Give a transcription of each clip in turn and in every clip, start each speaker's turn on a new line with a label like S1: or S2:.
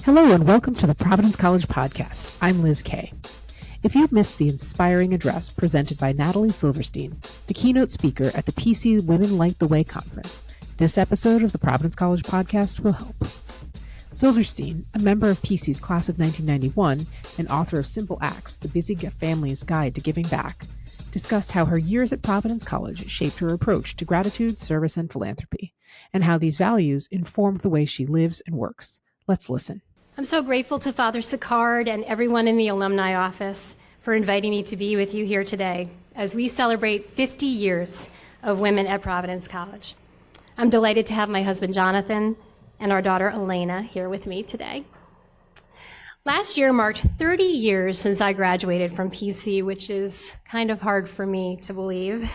S1: Hello and welcome to the Providence College Podcast. I'm Liz Kay. If you missed the inspiring address presented by Natalie Silverstein, the keynote speaker at the PC Women Light the Way conference, this episode of the Providence College Podcast will help. Silverstein, a member of PC's class of 1991 and author of Simple Acts, the Busy Family's Guide to Giving Back, discussed how her years at Providence College shaped her approach to gratitude, service, and philanthropy, and how these values informed the way she lives and works. Let's listen.
S2: I'm so grateful to Father Sicard and everyone in the alumni office for inviting me to be with you here today as we celebrate 50 years of women at Providence College. I'm delighted to have my husband Jonathan and our daughter Elena here with me today. Last year marked 30 years since I graduated from PC, which is kind of hard for me to believe.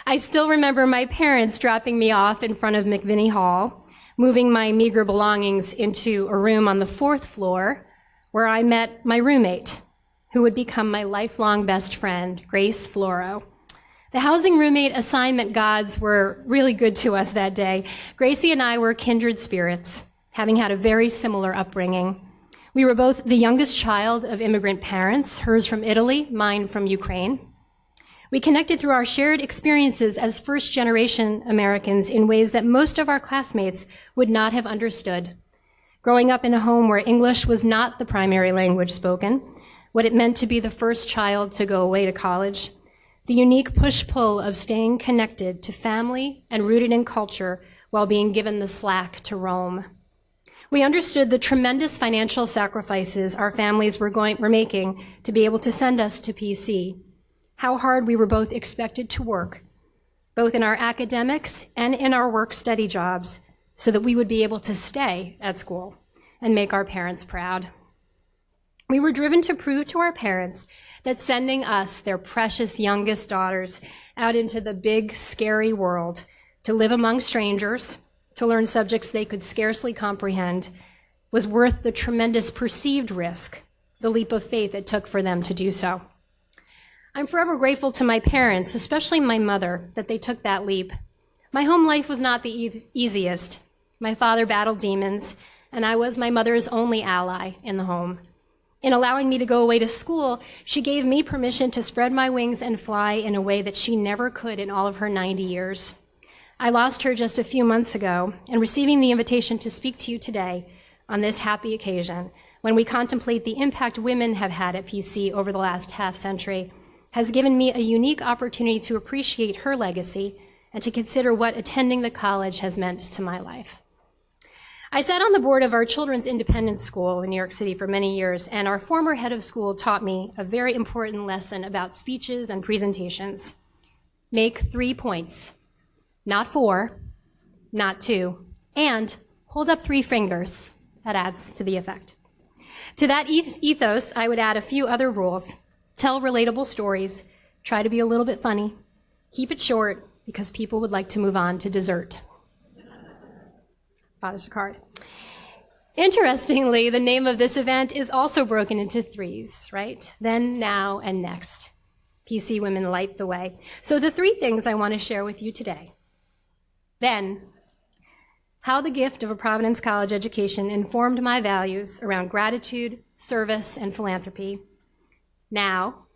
S2: I still remember my parents dropping me off in front of McVinney Hall, moving my meager belongings into a room on the 4th floor where I met my roommate, who would become my lifelong best friend, Grace Floro. The housing roommate assignment gods were really good to us that day. Gracie and I were kindred spirits, having had a very similar upbringing. We were both the youngest child of immigrant parents, hers from Italy, mine from Ukraine. We connected through our shared experiences as first-generation Americans in ways that most of our classmates would not have understood. Growing up in a home where English was not the primary language spoken, what it meant to be the first child to go away to college, the unique push-pull of staying connected to family and rooted in culture while being given the slack to roam. We understood the tremendous financial sacrifices our families were making to be able to send us to PC. How hard we were both expected to work, both in our academics and in our work-study jobs, so that we would be able to stay at school and make our parents proud. We were driven to prove to our parents that sending us, their precious youngest daughters, out into the big, scary world to live among strangers, to learn subjects they could scarcely comprehend, was worth the tremendous perceived risk, the leap of faith it took for them to do so. I'm forever grateful to my parents, especially my mother, that they took that leap. My home life was not the easiest. My father battled demons, and I was my mother's only ally in the home. In allowing me to go away to school, she gave me permission to spread my wings and fly in a way that she never could in all of her 90 years. I lost her just a few months ago, and receiving the invitation to speak to you today on this happy occasion, when we contemplate the impact women have had at PC over the last half-century, has given me a unique opportunity to appreciate her legacy and to consider what attending the college has meant to my life. I sat on the board of our children's independent school in New York City for many years, and our former head of school taught me a very important lesson about speeches and presentations. Make 3 points, not 4, not 2, and hold up 3 fingers. That adds to the effect. To that ethos, I would add a few other rules. Tell relatable stories, try to be a little bit funny, keep it short because people would like to move on to dessert. Father Sicard. Interestingly, the name of this event is also broken into 3s, right? Then, now, and next. PC Women Light the Way. So the 3 things I want to share with you today. Then, how the gift of a Providence College education informed my values around gratitude, service, and philanthropy. Now,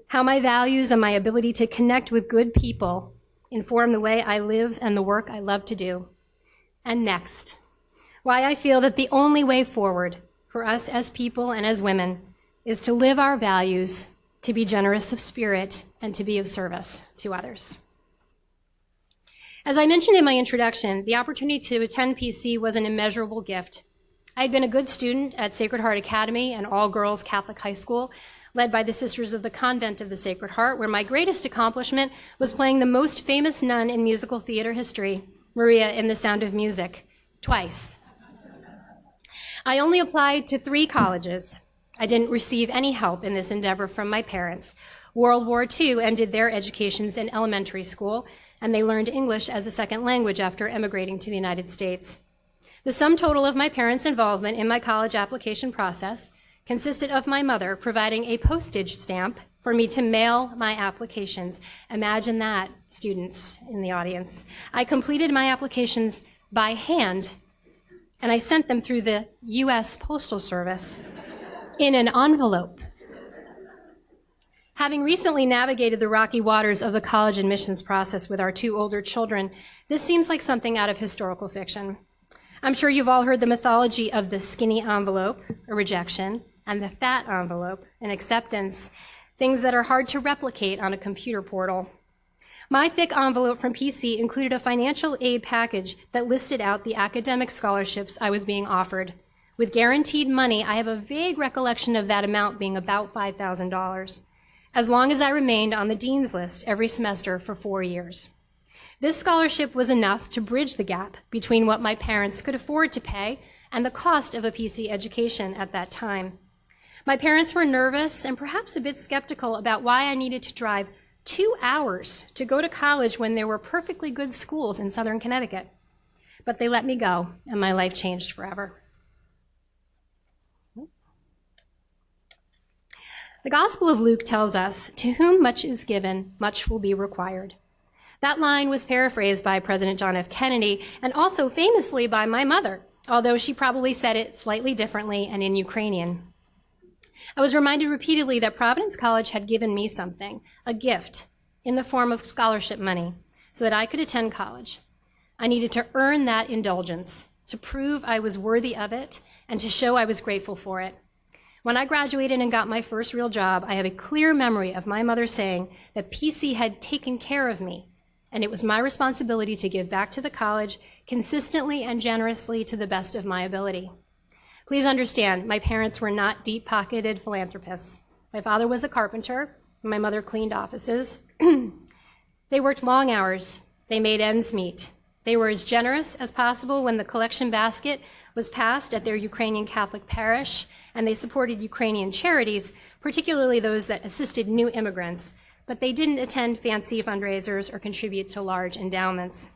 S2: how my values and my ability to connect with good people inform the way I live and the work I love to do. And next, why I feel that the only way forward for us as people and as women is to live our values, to be generous of spirit, and to be of service to others. As I mentioned in my introduction, the opportunity to attend PC was an immeasurable gift. I had been a good student at Sacred Heart Academy, an all-girls Catholic high school, led by the Sisters of the Convent of the Sacred Heart, where my greatest accomplishment was playing the most famous nun in musical theater history, Maria in The Sound of Music, twice. I only applied to 3 colleges. I didn't receive any help in this endeavor from my parents. World War II ended their educations in elementary school, and they learned English as a second language after emigrating to the United States. The sum total of my parents' involvement in my college application process consisted of my mother providing a postage stamp for me to mail my applications. Imagine that, students in the audience. I completed my applications by hand and I sent them through the U.S. Postal Service in an envelope. Having recently navigated the rocky waters of the college admissions process with our 2 older children, this seems like something out of historical fiction. I'm sure you've all heard the mythology of the skinny envelope, a rejection, and the fat envelope, an acceptance, things that are hard to replicate on a computer portal. My thick envelope from PC included a financial aid package that listed out the academic scholarships I was being offered. With guaranteed money, I have a vague recollection of that amount being about $5,000. As long as I remained on the dean's list every semester for 4 years. This scholarship was enough to bridge the gap between what my parents could afford to pay and the cost of a PC education at that time. My parents were nervous and perhaps a bit skeptical about why I needed to drive 2 hours to go to college when there were perfectly good schools in Southern Connecticut. But they let me go, and my life changed forever. The Gospel of Luke tells us, "To whom much is given, much will be required." That line was paraphrased by President John F. Kennedy and also famously by my mother, although she probably said it slightly differently and in Ukrainian. I was reminded repeatedly that Providence College had given me something, a gift, in the form of scholarship money, so that I could attend college. I needed to earn that indulgence, to prove I was worthy of it, and to show I was grateful for it. When I graduated and got my first real job, I have a clear memory of my mother saying that PC had taken care of me, and it was my responsibility to give back to the college consistently and generously to the best of my ability. Please understand, my parents were not deep-pocketed philanthropists. My father was a carpenter, and my mother cleaned offices. They worked long hours. They made ends meet. They were as generous as possible when the collection basket was passed at their Ukrainian Catholic parish, and they supported Ukrainian charities, particularly those that assisted new immigrants, but they didn't attend fancy fundraisers or contribute to large endowments.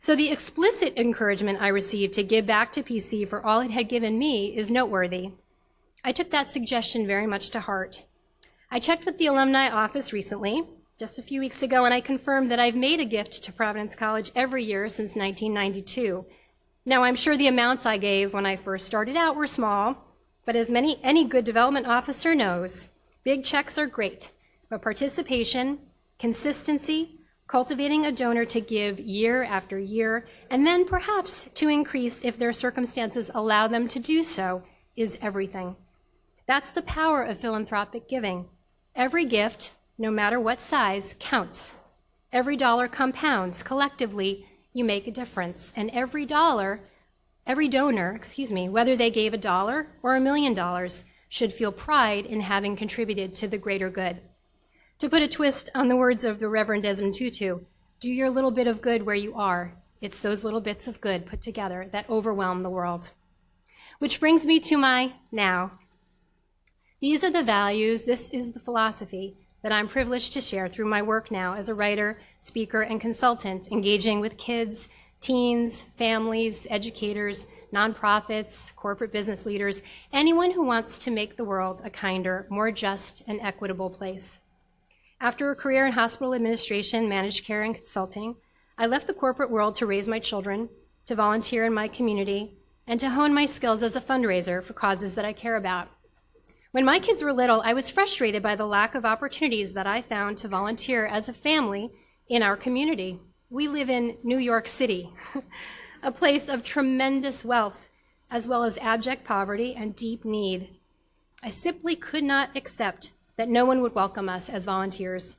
S2: So the explicit encouragement I received to give back to PC for all it had given me is noteworthy. I took that suggestion very much to heart. I checked with the alumni office recently, just a few weeks ago, and I confirmed that I've made a gift to Providence College every year since 1992. Now, I'm sure the amounts I gave when I first started out were small, but as any good development officer knows, big checks are great, but participation, consistency, cultivating a donor to give year after year, and then perhaps to increase if their circumstances allow them to do so, is everything. That's the power of philanthropic giving. Every gift, no matter what size, counts. Every dollar compounds. Collectively, you make a difference. And every donor, whether they gave $1 or $1 million, should feel pride in having contributed to the greater good. To put a twist on the words of the Reverend Desmond Tutu, do your little bit of good where you are. It's those little bits of good put together that overwhelm the world. Which brings me to my now. These are the values, this is the philosophy that I'm privileged to share through my work now as a writer, speaker, and consultant, engaging with kids, teens, families, educators, nonprofits, corporate business leaders, anyone who wants to make the world a kinder, more just, and equitable place. After a career in hospital administration, managed care, and consulting, I left the corporate world to raise my children, to volunteer in my community, and to hone my skills as a fundraiser for causes that I care about. When my kids were little, I was frustrated by the lack of opportunities that I found to volunteer as a family in our community. We live in New York City, a place of tremendous wealth, as well as abject poverty and deep need. I simply could not accept that no one would welcome us as volunteers.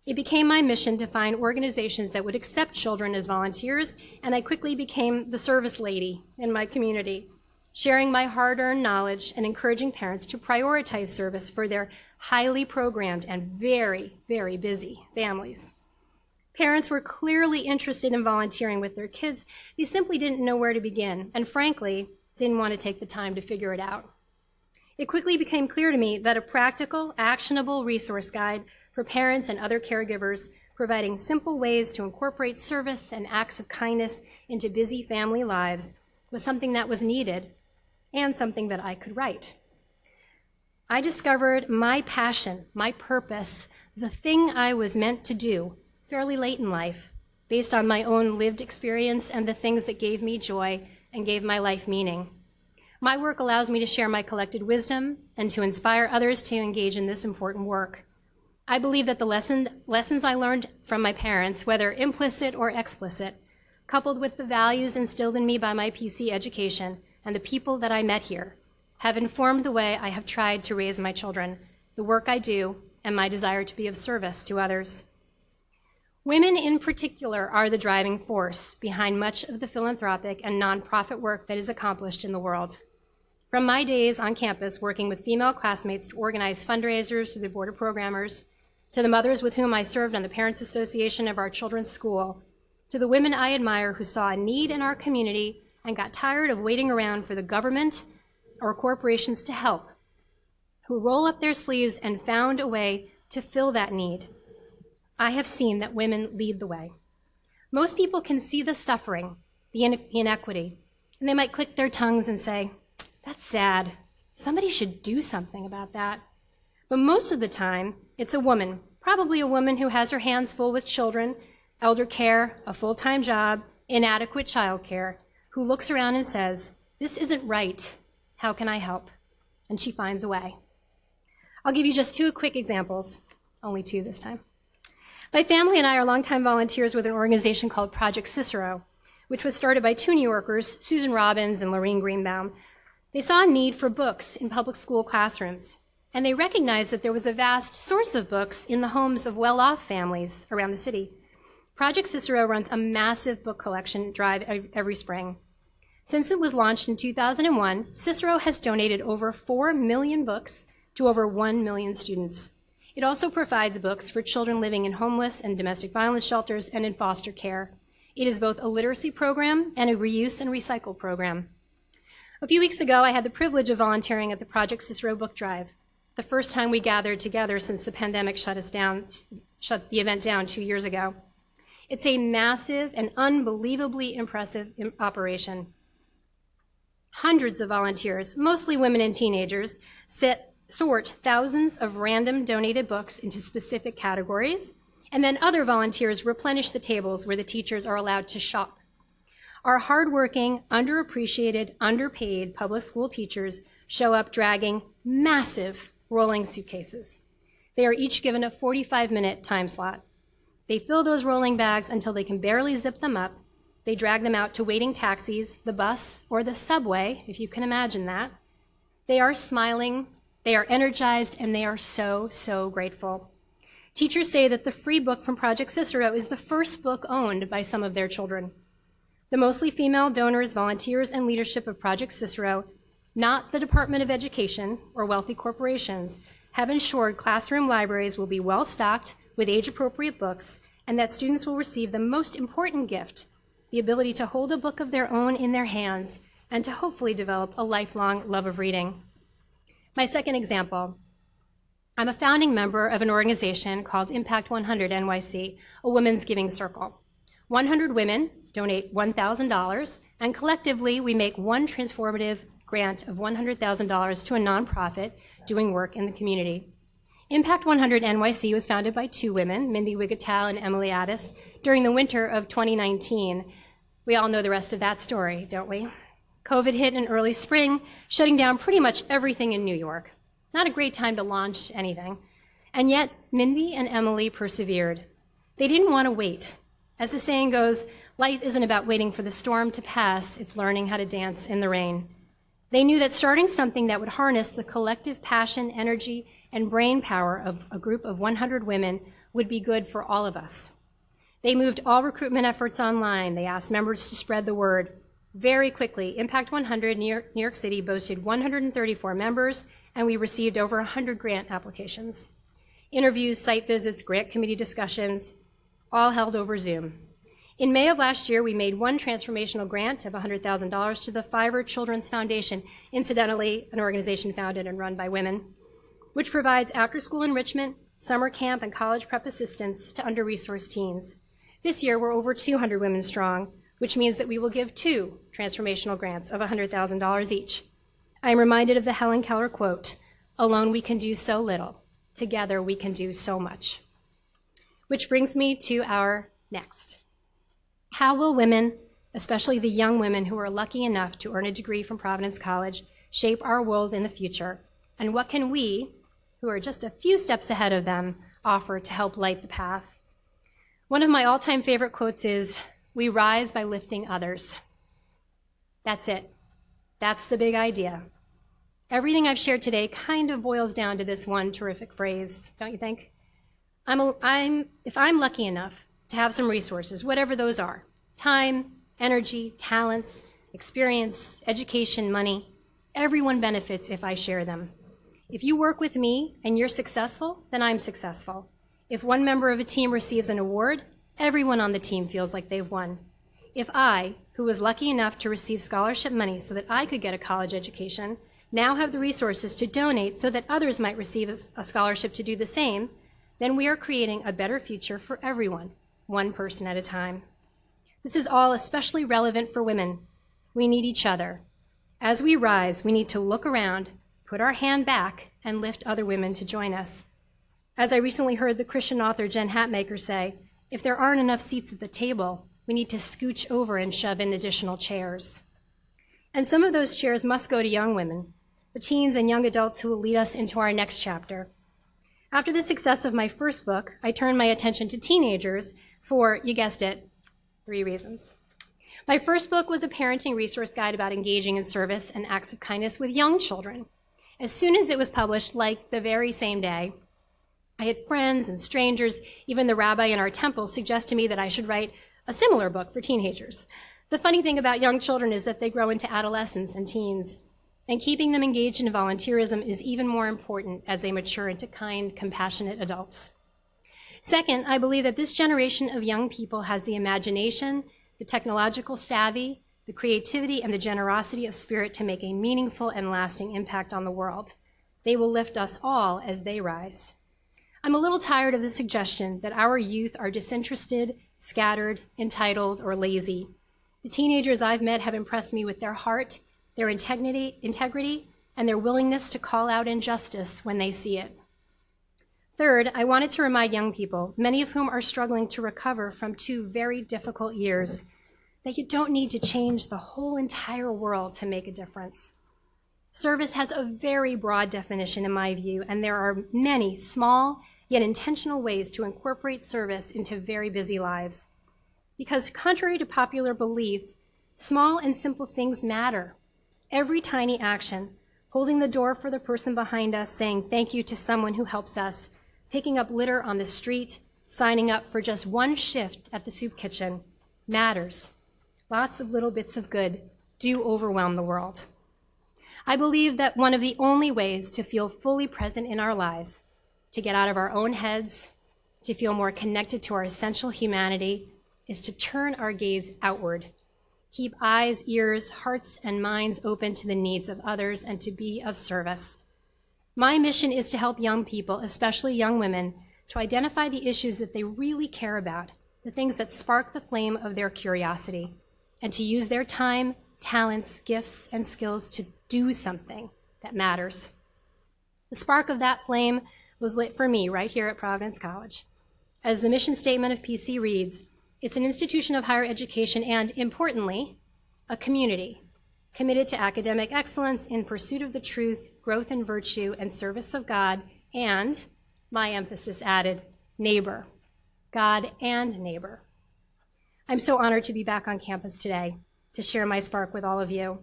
S2: It became my mission to find organizations that would accept children as volunteers, and I quickly became the service lady in my community, sharing my hard-earned knowledge and encouraging parents to prioritize service for their highly programmed and very, very busy families. Parents were clearly interested in volunteering with their kids. They simply didn't know where to begin, and frankly, didn't want to take the time to figure it out. It quickly became clear to me that a practical, actionable resource guide for parents and other caregivers, providing simple ways to incorporate service and acts of kindness into busy family lives, was something that was needed and something that I could write. I discovered my passion, my purpose, the thing I was meant to do fairly late in life, based on my own lived experience and the things that gave me joy and gave my life meaning. My work allows me to share my collected wisdom and to inspire others to engage in this important work. I believe that the lessons I learned from my parents, whether implicit or explicit, coupled with the values instilled in me by my PC education and the people that I met here, have informed the way I have tried to raise my children, the work I do, and my desire to be of service to others. Women in particular are the driving force behind much of the philanthropic and nonprofit work that is accomplished in the world. From my days on campus working with female classmates to organize fundraisers through the Board of Programmers, to the mothers with whom I served on the Parents Association of our children's school, to the women I admire who saw a need in our community and got tired of waiting around for the government or corporations to help, who roll up their sleeves and found a way to fill that need. I have seen that women lead the way. Most people can see the suffering, the inequity, and they might click their tongues and say, "That's sad. Somebody should do something about that." But most of the time, it's a woman, probably a woman who has her hands full with children, elder care, a full-time job, inadequate childcare, who looks around and says, "This isn't right. How can I help?" And she finds a way. I'll give you just two quick examples, only two this time. My family and I are longtime volunteers with an organization called Project Cicero, which was started by two New Yorkers, Susan Robbins and Lorene Greenbaum. They saw a need for books in public school classrooms, and they recognized that there was a vast source of books in the homes of well-off families around the city. Project Cicero runs a massive book collection drive every spring. Since it was launched in 2001, Cicero has donated over 4 million books to over 1 million students. It also provides books for children living in homeless and domestic violence shelters and in foster care. It is both a literacy program and a reuse and recycle program. A few weeks ago, I had the privilege of volunteering at the Project Cicero book drive, the first time we gathered together since the pandemic shut the event down 2 years ago. It's a massive and unbelievably impressive operation. Hundreds of volunteers, mostly women and teenagers, sort thousands of random donated books into specific categories, and then other volunteers replenish the tables where the teachers are allowed to shop. Our hardworking, underappreciated, underpaid public school teachers show up dragging massive rolling suitcases. They are each given a 45-minute time slot. They fill those rolling bags until they can barely zip them up. They drag them out to waiting taxis, the bus, or the subway, if you can imagine that. They are smiling, they are energized, and they are so, so grateful. Teachers say that the free book from Project Cicero is the first book owned by some of their children. The mostly female donors, volunteers, and leadership of Project Cicero, not the Department of Education or wealthy corporations, have ensured classroom libraries will be well-stocked with age-appropriate books, and that students will receive the most important gift, the ability to hold a book of their own in their hands and to hopefully develop a lifelong love of reading. My second example, I'm a founding member of an organization called Impact 100 NYC, a women's giving circle. 100 women donate $1,000, and collectively we make one transformative grant of $100,000 to a nonprofit doing work in the community. Impact 100 NYC was founded by two women, Mindy Wigatow and Emily Addis, during the winter of 2019. We all know the rest of that story, don't we? COVID hit in early spring, shutting down pretty much everything in New York. Not a great time to launch anything. And yet, Mindy and Emily persevered. They didn't want to wait. As the saying goes, life isn't about waiting for the storm to pass, it's learning how to dance in the rain. They knew that starting something that would harness the collective passion, energy, and brain power of a group of 100 women would be good for all of us. They moved all recruitment efforts online. They asked members to spread the word. Very quickly, Impact 100 New York City boasted 134 members, and we received over 100 grant applications. Interviews, site visits, grant committee discussions, all held over Zoom. In May of last year, we made one transformational grant of $100,000 to the Fiverr Children's Foundation, incidentally, an organization founded and run by women, which provides after-school enrichment, summer camp, and college prep assistance to under-resourced teens. This year, we're over 200 women strong, which means that we will give two transformational grants of $100,000 each. I am reminded of the Helen Keller quote, "Alone we can do so little, together we can do so much." Which brings me to our next. How will women especially the young women who are lucky enough to earn a degree from Providence College, shape our world in the future? And what can we, who are just a few steps ahead of them, offer to help light the path? One of my all-time favorite quotes is, "We rise by lifting others." That's it. That's the big idea. Everything I've shared today kind of boils down to this one terrific phrase, don't you think? If I'm lucky enough to have some resources, whatever those are, time, energy, talents, experience, education, money, everyone benefits if I share them. If you work with me and you're successful, then I'm successful. If one member of a team receives an award, everyone on the team feels like they've won. If I, who was lucky enough to receive scholarship money so that I could get a college education, now have the resources to donate so that others might receive a scholarship to do the same, then we are creating a better future for everyone, one person at a time. This is all especially relevant for women. We need each other. As we rise, we need to look around, put our hand back, and lift other women to join us. As I recently heard the Christian author Jen Hatmaker say, if there aren't enough seats at the table, we need to scooch over and shove in additional chairs. And some of those chairs must go to young women, the teens and young adults who will lead us into our next chapter. After the success of my first book, I turned my attention to teenagers for, you guessed it, 3 reasons. My first book was a parenting resource guide about engaging in service and acts of kindness with young children. As soon as it was published, like the very same day, I had friends and strangers, even the rabbi in our temple, suggest to me that I should write a similar book for teenagers. The funny thing about young children is that they grow into adolescents and teens, and keeping them engaged in volunteerism is even more important as they mature into kind, compassionate adults. Second, I believe that this generation of young people has the imagination, the technological savvy, the creativity, and the generosity of spirit to make a meaningful and lasting impact on the world. They will lift us all as they rise. I'm a little tired of the suggestion that our youth are disinterested, scattered, entitled, or lazy. The teenagers I've met have impressed me with their heart, their integrity, and their willingness to call out injustice when they see it. Third, I wanted to remind young people, many of whom are struggling to recover from 2 very difficult years, that you don't need to change the whole entire world to make a difference. Service has a very broad definition in my view, and there are many small yet intentional ways to incorporate service into very busy lives. Because contrary to popular belief, small and simple things matter. Every tiny action, holding the door for the person behind us, saying thank you to someone who helps us, picking up litter on the street, signing up for just one shift at the soup kitchen, matters. Lots of little bits of good do overwhelm the world. I believe that one of the only ways to feel fully present in our lives, to get out of our own heads, to feel more connected to our essential humanity, is to turn our gaze outward. Keep eyes, ears, hearts, and minds open to the needs of others and to be of service. My mission is to help young people, especially young women, to identify the issues that they really care about, the things that spark the flame of their curiosity, and to use their time, talents, gifts, and skills to do something that matters. The spark of that flame was lit for me right here at Providence College. As the mission statement of PC reads, it's an institution of higher education and, importantly, a community committed to academic excellence in pursuit of the truth, growth in virtue, and service of God, and, my emphasis added, neighbor. God and neighbor. I'm so honored to be back on campus today to share my spark with all of you.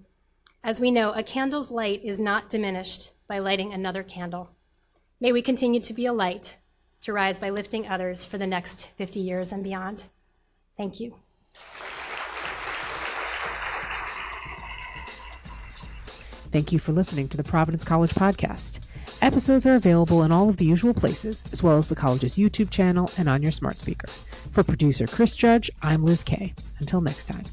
S2: As we know, a candle's light is not diminished by lighting another candle. May we continue to be a light, to rise by lifting others for the next 50 years and beyond. Thank you.
S1: Thank you for listening to the Providence College podcast. Episodes are available in all of the usual places, as well as the college's YouTube channel and on your smart speaker. For producer Chris Judge, I'm Liz Kay. Until next time.